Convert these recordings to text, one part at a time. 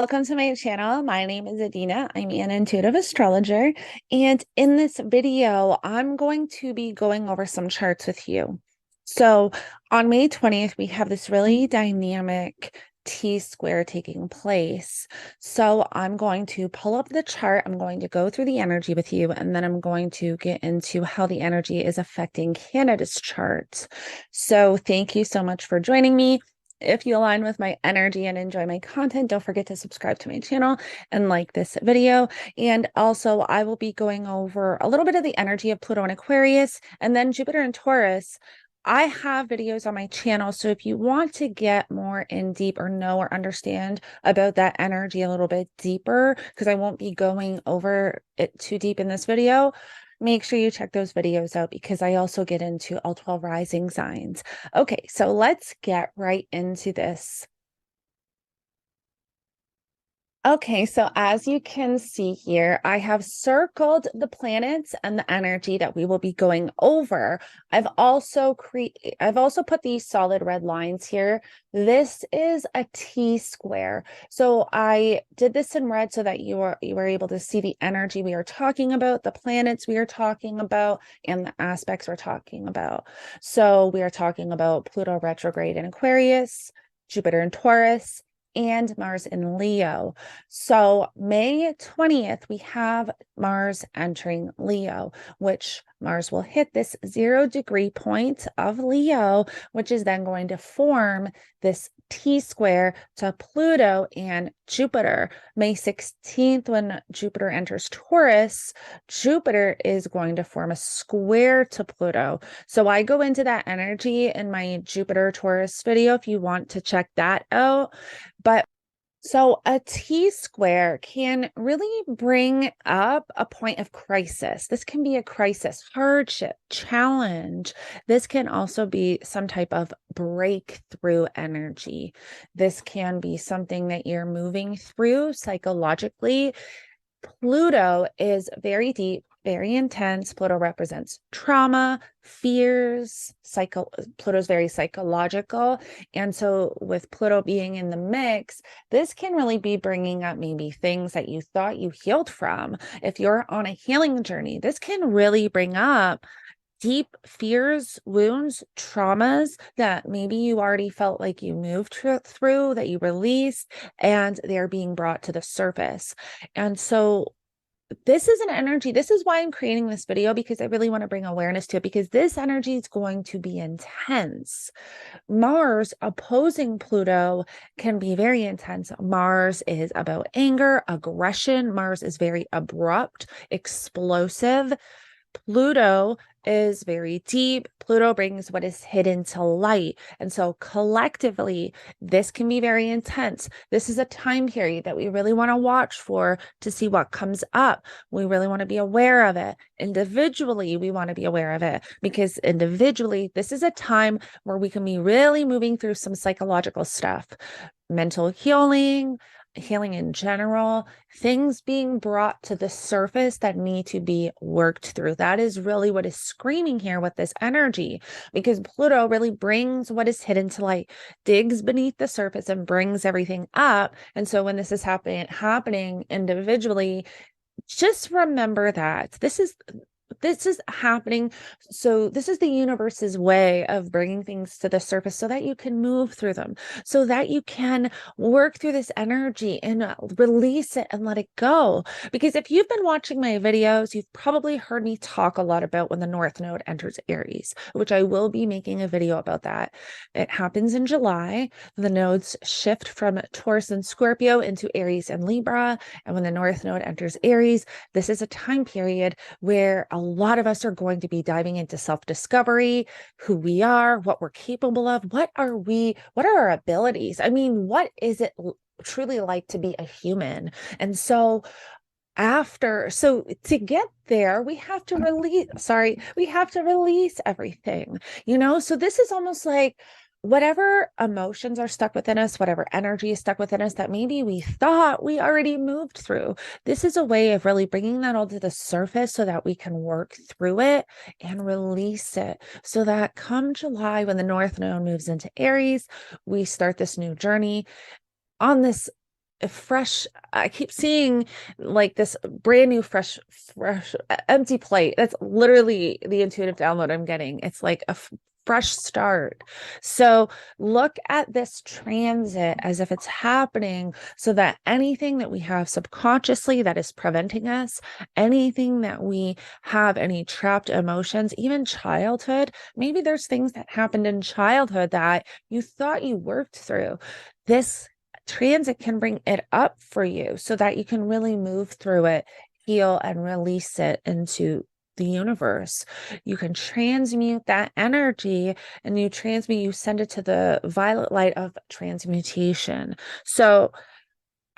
Welcome to my channel. My name is Adina. I'm an intuitive astrologer. And in this video, I'm going to be going over some charts with you. So on May 20th, we have this really dynamic T-square taking place. So I'm going to pull up the chart. I'm going to go through the energy with you, and then I'm going to get into how the energy is affecting Canada's chart. So thank you so much for joining me. If you align with my energy and enjoy my content, don't forget to subscribe to my channel and like this video. And also, I will be going over a little bit of the energy of Pluto and Aquarius, and then Jupiter and Taurus. I have videos on my channel, so if you want to get more in deep or know or understand about that energy a little bit deeper, because I won't be going over it too deep in this video, make sure you check those videos out because I also get into all 12 rising signs. Okay, so let's get right into this. Okay, so as you can see here, I have circled the planets and the energy that we will be going over. I've also put these solid red lines here. This is a T-square. So I did this in red so that you were able to see the energy we are talking about, the planets we are talking about, and the aspects we're talking about. So we are talking about Pluto retrograde in Aquarius, Jupiter in Taurus, and Mars in Leo. So May 20th, we have Mars entering Leo, which Mars will hit this 0-degree point of Leo, which is then going to form this T-square to Pluto and Jupiter. May 16th, when Jupiter enters Taurus, Jupiter is going to form a square to Pluto. So I go into that energy in my Jupiter Taurus video if you want to check that out. But so a T-square can really bring up a point of crisis. This can be a crisis, hardship, challenge. This can also be some type of breakthrough energy. This can be something that you're moving through psychologically. Pluto is very deep, very intense. Pluto represents trauma, fears, Pluto's very psychological. And so with Pluto being in the mix, this can really be bringing up maybe things that you thought you healed from. If you're on a healing journey, this can really bring up deep fears, wounds, traumas that maybe you already felt like you moved through, that you released, and they're being brought to the surface. And so this is an energy. This is why I'm creating this video, because I really want to bring awareness to it, because this energy is going to be intense. Mars opposing Pluto can be very intense. Mars is about anger, aggression. Mars is very abrupt, explosive. Pluto is very deep. Pluto brings what is hidden to light. And so collectively, this can be very intense. This is a time period that we really want to watch for to see what comes up. We really want to be aware of it. Individually, we want to be aware of it because individually, this is a time where we can be really moving through some psychological stuff, mental healing, healing in general, things being brought to the surface that need to be worked through. That is really what is screaming here with this energy, because Pluto really brings what is hidden to light, digs beneath the surface and brings everything up. And so when this is happening individually, just remember that this is happening. So this is the universe's way of bringing things to the surface so that you can move through them, so that you can work through this energy and release it and let it go. Because if you've been watching my videos, you've probably heard me talk a lot about when the North Node enters Aries, which I will be making a video about that. It happens in July. The nodes shift from Taurus and Scorpio into Aries and Libra. And when the North Node enters Aries, this is a time period where a lot of us are going to be diving into self-discovery, who we are, what we're capable of, what are our abilities? I mean, what is it truly like to be a human? And so to get there, we have to release everything, so this is almost like whatever emotions are stuck within us, whatever energy is stuck within us that maybe we thought we already moved through. This is a way of really bringing that all to the surface so that we can work through it and release it, so that come July, when the North Node moves into Aries, we start this new journey on this fresh. I keep seeing like this brand new fresh empty plate. That's literally the intuitive download I'm getting. It's like a fresh start. So look at this transit as if it's happening, so that anything that we have subconsciously that is preventing us, anything that we have, any trapped emotions, even childhood, maybe there's things that happened in childhood that you thought you worked through. This transit can bring it up for you so that you can really move through it, heal, and release it into the universe. You can transmute that energy, and you send it to the violet light of transmutation. So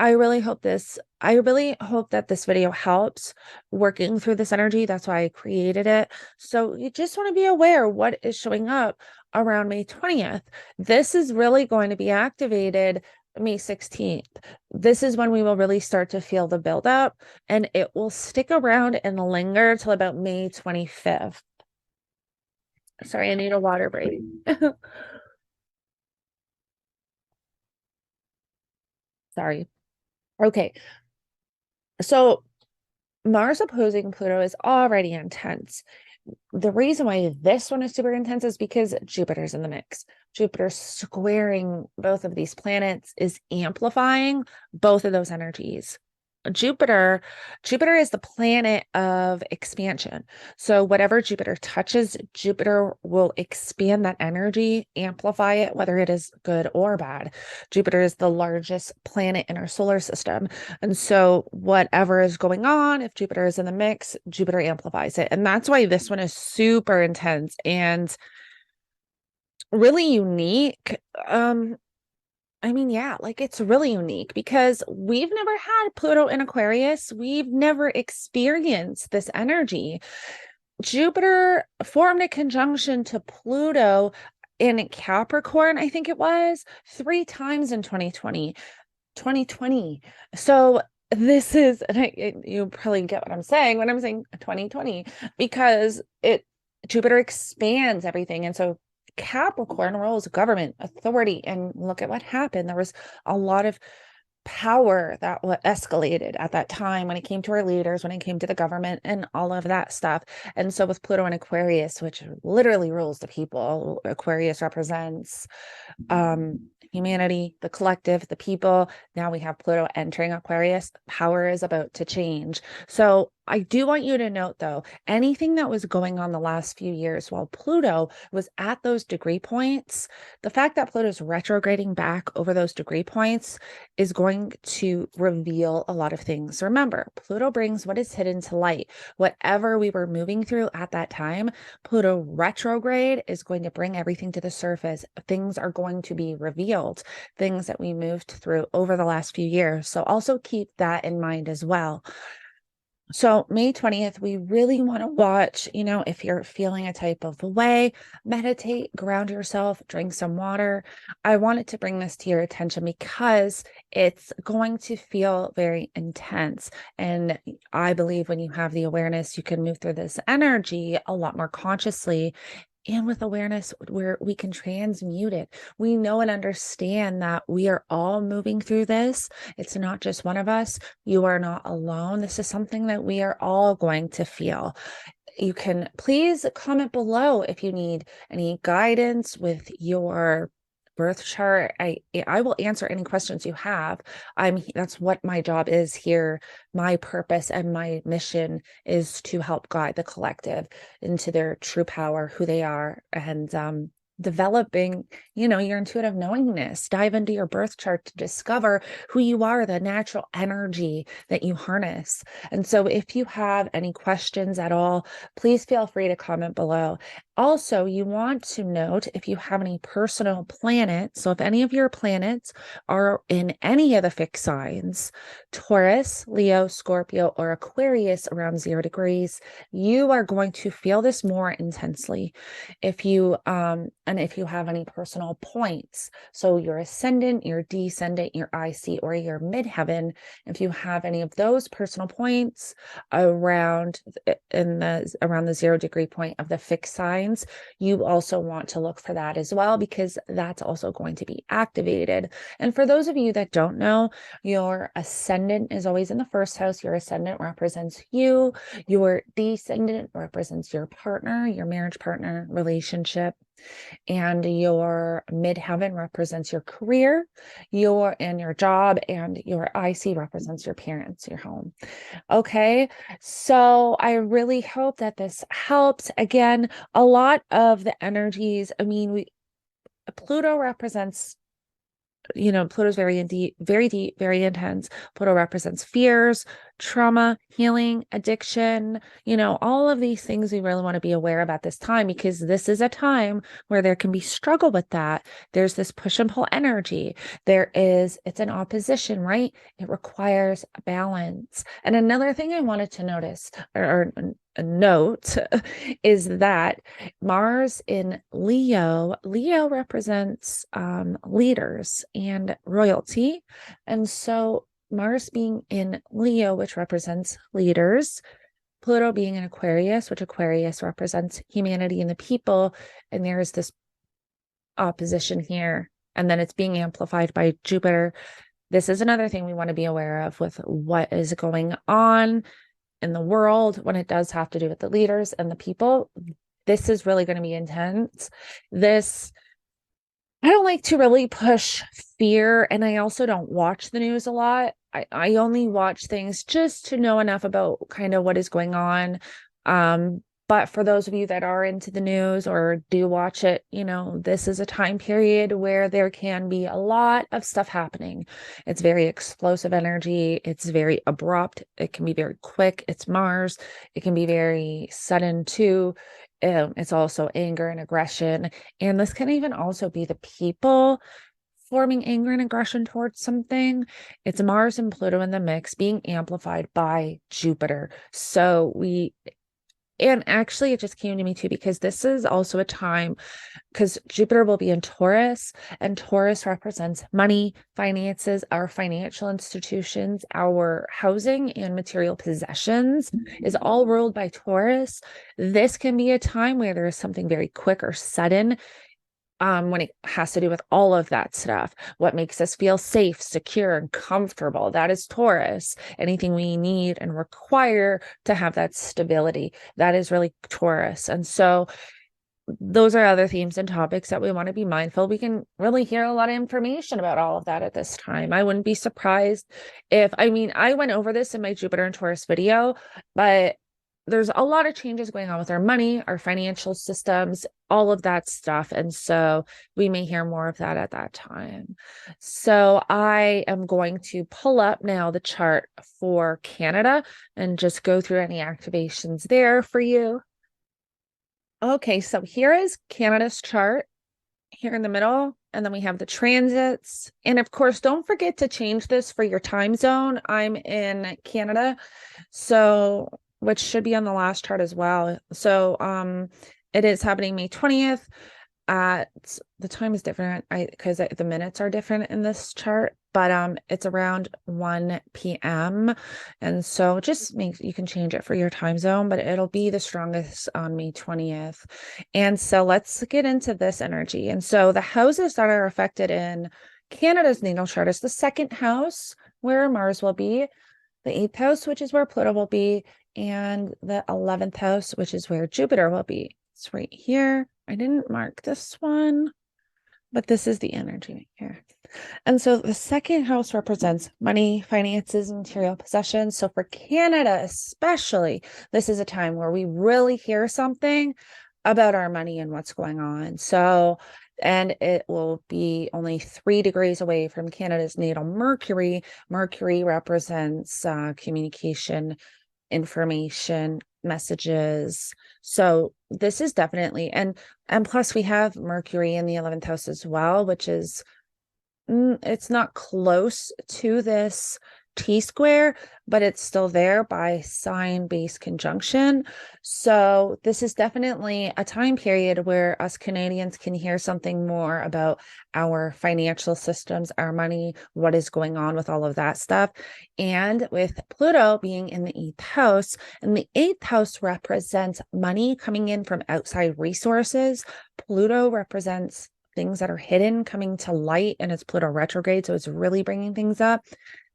I really hope that this video helps working through this energy. That's why I created it. So you just want to be aware what is showing up around May 20th. This is really going to be activated May 16th. This is when we will really start to feel the buildup, and it will stick around and linger till about May 25th. Sorry, I need a water break. Sorry. Okay. So Mars opposing Pluto is already intense. The reason why this one is super intense is because Jupiter's in the mix. Jupiter squaring both of these planets is amplifying both of those energies. Jupiter is the planet of expansion. So whatever Jupiter touches, Jupiter will expand that energy, amplify it, whether it is good or bad. Jupiter is the largest planet in our solar system. And so whatever is going on, if Jupiter is in the mix, Jupiter amplifies it. And that's why this one is super intense and really unique. Yeah, like it's really unique because we've never had Pluto in Aquarius. We've never experienced this energy. Jupiter formed a conjunction to Pluto in Capricorn, I think it was, 3 times in 2020. So this is, you probably get what I'm saying when I'm saying 2020, because Jupiter expands everything. And so Capricorn rules government, authority, and look at what happened. There was a lot of power that escalated at that time when it came to our leaders, when it came to the government, and all of that stuff. And so with Pluto and Aquarius, which literally rules the people, Aquarius represents humanity, the collective, the people. Now we have Pluto entering Aquarius. Power is about to change. So I do want you to note, though, anything that was going on the last few years while Pluto was at those degree points, the fact that Pluto's retrograding back over those degree points is going to reveal a lot of things. Remember, Pluto brings what is hidden to light. Whatever we were moving through at that time, Pluto retrograde is going to bring everything to the surface. Things are going to be revealed, things that we moved through over the last few years. So also keep that in mind as well. So May 20th, we really want to watch, if you're feeling a type of way, meditate, ground yourself, drink some water. I wanted to bring this to your attention because it's going to feel very intense. And I believe when you have the awareness, you can move through this energy a lot more consciously. And with awareness, where we can transmute it. We know and understand that we are all moving through this. It's not just one of us. You are not alone. This is something that we are all going to feel. You can please comment below if you need any guidance with your birth chart. I will answer any questions you have. That's what my job is here. My purpose and my mission is to help guide the collective into their true power, who they are, and developing, your intuitive knowingness. Dive into your birth chart to discover who you are, the natural energy that you harness. And so if you have any questions at all, please feel free to comment below. Also, you want to note if you have any personal planets. So if any of your planets are in any of the fixed signs, Taurus, Leo, Scorpio, or Aquarius around 0 degrees, you are going to feel this more intensely. If you and if you have any personal points. So your ascendant, your descendant, your IC, or your midheaven, if you have any of those personal points around around the 0 degree point of the fixed signs, you also want to look for that as well, because that's also going to be activated. And for those of you that don't know, your ascendant is always in the first house. Your ascendant represents you. Your descendant represents your partner, your marriage partner, relationship, and your midheaven represents your career, your job, and your IC represents your parents, your home. Okay, so I really hope that this helps. Again, a lot of the energies, I mean, Pluto represents, Pluto's very deep, very intense. Pluto represents fears, trauma, healing, addiction, all of these things we really want to be aware of at this time, because this is a time where there can be struggle with that. There's this push and pull energy. It's an opposition, right? It requires a balance. And another thing I wanted to notice or a note is that Mars in Leo represents leaders and royalty. And so Mars being in Leo, which represents leaders, Pluto being in Aquarius, which Aquarius represents humanity and the people, and there's this opposition here, and then it's being amplified by Jupiter. This is another thing we want to be aware of with what is going on in the world when it does have to do with the leaders and the people. This is really going to be intense. I don't like to really push fear, and I also don't watch the news a lot. I only watch things just to know enough about kind of what is going on. But for those of you that are into the news or do watch it, this is a time period where there can be a lot of stuff happening. It's very explosive energy. It's very abrupt. It can be very quick. It's Mars. It can be very sudden too. It's also anger and aggression. And this can even also be the people forming anger and aggression towards something. It's Mars and Pluto in the mix being amplified by Jupiter. And actually, it just came to me too, because this is also a time, because Jupiter will be in Taurus, and Taurus represents money, finances, our financial institutions, our housing and material possessions is all ruled by Taurus. This can be a time where there is something very quick or sudden. When it has to do with all of that stuff, what makes us feel safe, secure, and comfortable, that is Taurus. Anything we need and require to have that stability, that is really Taurus. And so those are other themes and topics that we want to be mindful. We can really hear a lot of information about all of that at this time. I wouldn't be surprised I went over this in my Jupiter and Taurus video, but there's a lot of changes going on with our money, our financial systems, all of that stuff. And so we may hear more of that at that time. So I am going to pull up now the chart for Canada and just go through any activations there for you. Okay, so here is Canada's chart here in the middle. And then we have the transits. And of course, don't forget to change this for your time zone. I'm in Canada, which should be on the last chart as well. So it is happening May 20th. The time is different because the minutes are different in this chart, but it's around 1 p.m. And so you can change it for your time zone, but it'll be the strongest on May 20th. And so let's get into this energy. And so the houses that are affected in Canada's natal chart is the second house, where Mars will be, the 8th house, which is where Pluto will be, and the 11th house, which is where Jupiter will be. It's right here. I didn't mark this one, but this is the energy right here. And so the second house represents money, finances, and material possessions. So for Canada especially, this is a time where we really hear something about our money and what's going on. And it will be only 3 degrees away from Canada's natal Mercury. Mercury represents communication, information, messages. So this is definitely, and plus we have Mercury in the 11th house as well, which is, it's not close to this T-square, but it's still there by sign-based conjunction. So this is definitely a time period where us Canadians can hear something more about our financial systems, our money, what is going on with all of that stuff. And with Pluto being in the eighth house, and the eighth house represents money coming in from outside resources. Pluto represents things that are hidden coming to light, and it's Pluto retrograde, so it's really bringing things up.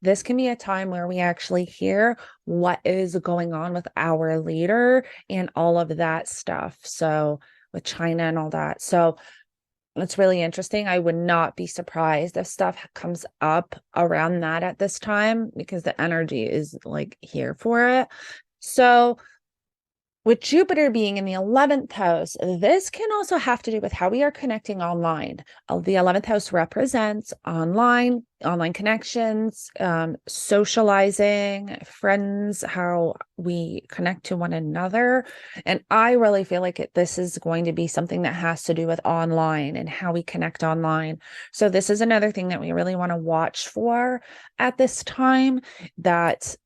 This can be a time where we actually hear what is going on with our leader and all of that stuff. So with China and all that. So it's really interesting. I would not be surprised if stuff comes up around that at this time, because the energy is like here for it. So with Jupiter being in the 11th house, this can also have to do with how we are connecting online. The 11th house represents online connections, socializing, friends, how we connect to one another. And I really feel like this is going to be something that has to do with online and how we connect online. So this is another thing that we really want to watch for at this time, that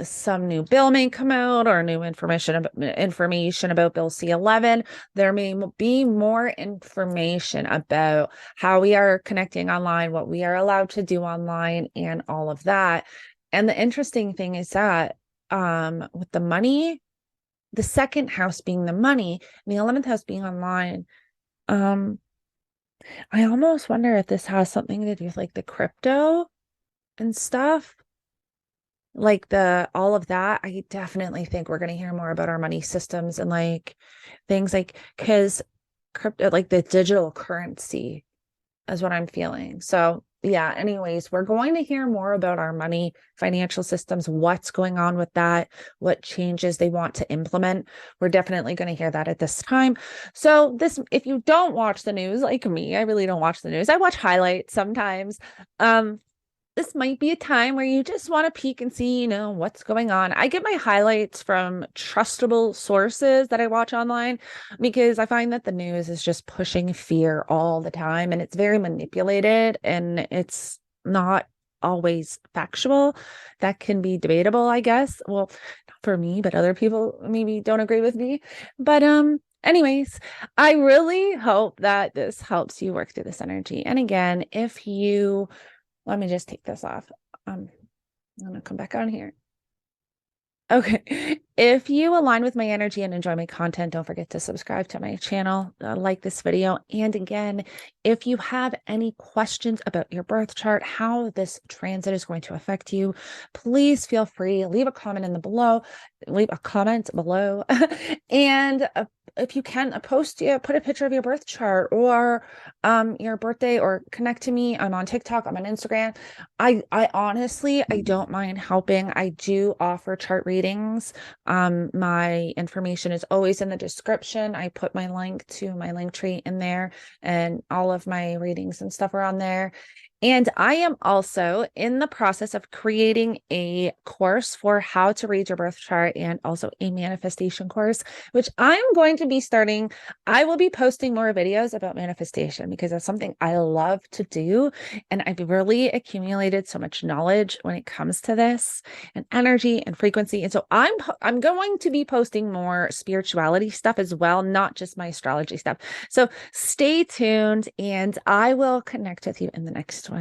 some new bill may come out or new information about Bill C-11. There may be more information about how we are connecting online, what we are allowed to do online, and all of that. And the interesting thing is that with the money, the second house being the money, and the 11th house being online, I almost wonder if this has something to do with like the crypto and stuff. Like all of that. I definitely think we're going to hear more about our money systems and like things like, because crypto, like the digital currency is what I'm feeling. So yeah, anyways, we're going to hear more about our money, financial systems, what's going on with that, what changes they want to implement. We're definitely going to hear that at this time. So if you don't watch the news like me, I really don't watch the news. I watch highlights sometimes. This might be a time where you just want to peek and see, what's going on. I get my highlights from trustable sources that I watch online, because I find that the news is just pushing fear all the time, and it's very manipulated, and it's not always factual. That can be debatable, I guess. Well, not for me, but other people maybe don't agree with me. But anyways, I really hope that this helps you work through this energy. And again, let me just take this off. I'm gonna come back on here. Okay. If you align with my energy and enjoy my content, don't forget to subscribe to my channel, like this video. And again, if you have any questions about your birth chart, how this transit is going to affect you, please feel free, leave a comment below. And if you can put a picture of your birth chart or your birthday, or connect to me. I'm on TikTok, I'm on Instagram. I honestly, I don't mind helping. I do offer chart readings. My information is always in the description. I put my link to my link tree in there, and all of my readings and stuff are on there. And I am also in the process of creating a course for how to read your birth chart, and also a manifestation course, which I'm going to be starting. I will be posting more videos about manifestation because that's something I love to do. And I've really accumulated so much knowledge when it comes to this, and energy and frequency. And so I'm going to be posting more spirituality stuff as well, not just my astrology stuff. So stay tuned, and I will connect with you in the next one.